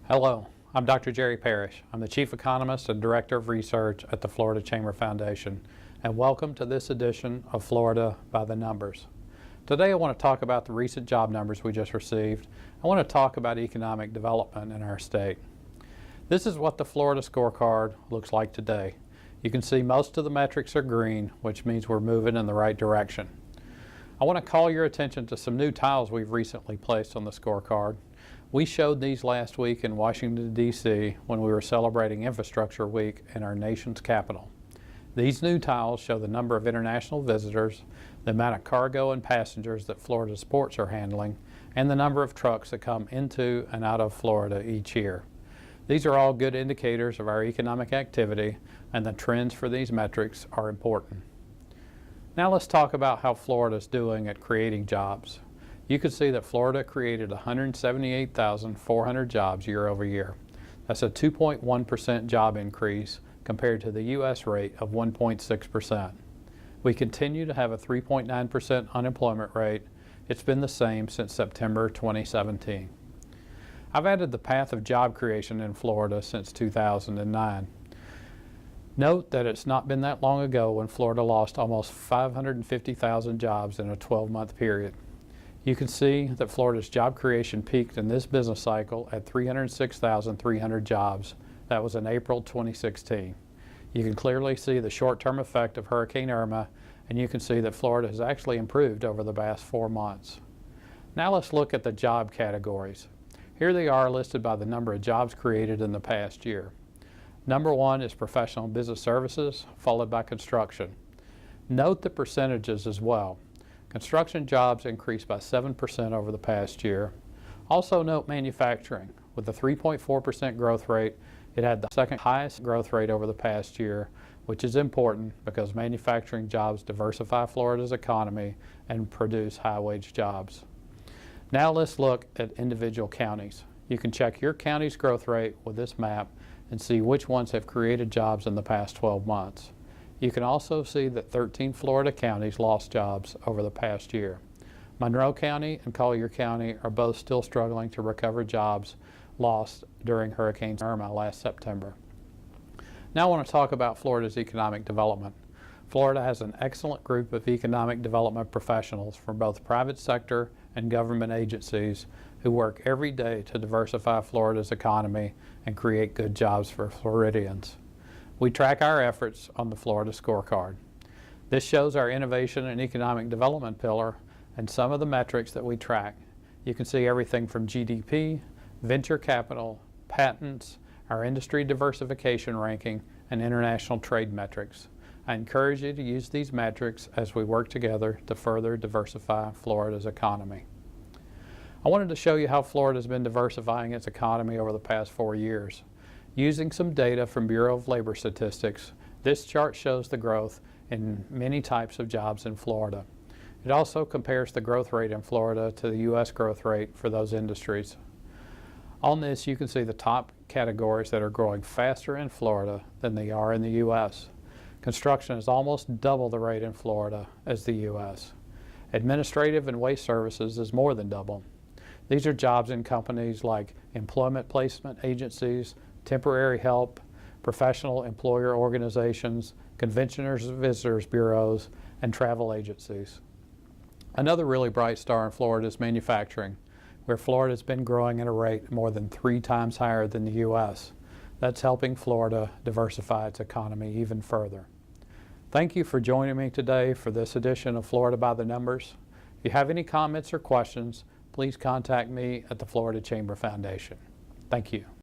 Hello, I'm Dr. Jerry Parrish. I'm the Chief Economist and Director of Research at the Florida Chamber Foundation, and welcome to this edition of Florida by the Numbers. Today I want to talk about the recent job numbers we just received. I want to talk about economic development in our state. This is what the Florida scorecard looks like today. You can see most of the metrics are green, which means we're moving in the right direction. I want to call your attention to some new tiles we've recently placed on the scorecard. We showed these last week in Washington, D.C. when we were celebrating Infrastructure Week in our nation's capital. These new tiles show the number of international visitors, the amount of cargo and passengers that Florida's ports are handling, and the number of trucks that come into and out of Florida each year. These are all good indicators of our economic activity, and the trends for these metrics are important. Now let's talk about how Florida is doing at creating jobs. You can see that Florida created 178,400 jobs year over year. That's a 2.1% job increase compared to the U.S. rate of 1.6%. We continue to have a 3.9% unemployment rate. It's been the same since September 2017. I've added the path of job creation in Florida since 2009. Note that it's not been that long ago when Florida lost almost 550,000 jobs in a 12-month period. You can see that Florida's job creation peaked in this business cycle at 306,300 jobs. That was in April 2016. You can clearly see the short-term effect of Hurricane Irma, and you can see that Florida has actually improved over the past 4 months. Now let's look at the job categories. Here they are listed by the number of jobs created in the past year. Number 1 is professional and business services, followed by construction. Note the percentages as well. Construction jobs increased by 7% over the past year. Also note manufacturing. With a 3.4% growth rate, it had the second highest growth rate over the past year, which is important because manufacturing jobs diversify Florida's economy and produce high-wage jobs. Now let's look at individual counties. You can check your county's growth rate with this map and see which ones have created jobs in the past 12 months. You can also see that 13 Florida counties lost jobs over the past year. Monroe County and Collier County are both still struggling to recover jobs lost during Hurricane Irma last September. Now I want to talk about Florida's economic development. Florida has an excellent group of economic development professionals from both private sector and government agencies who work every day to diversify Florida's economy and create good jobs for Floridians. We track our efforts on the Florida scorecard. This shows our innovation and economic development pillar and some of the metrics that we track. You can see everything from GDP, venture capital, patents, our industry diversification ranking, and international trade metrics. I encourage you to use these metrics as we work together to further diversify Florida's economy. I wanted to show you how Florida has been diversifying its economy over the past 4 years. Using some data from Bureau of Labor Statistics, this chart shows the growth in many types of jobs in Florida. It also compares the growth rate in Florida to the U.S. growth rate for those industries. On this, you can see the top categories that are growing faster in Florida than they are in the U.S. Construction is almost double the rate in Florida as the U.S. Administrative and waste services is more than double. These are jobs in companies like employment placement agencies, temporary help, professional employer organizations, conventioners and visitors bureaus, and travel agencies. Another really bright star in Florida is manufacturing, where Florida has been growing at a rate more than 3 times higher than the U.S. That's helping Florida diversify its economy even further. Thank you for joining me today for this edition of Florida by the Numbers. If you have any comments or questions, please contact me at the Florida Chamber Foundation. Thank you.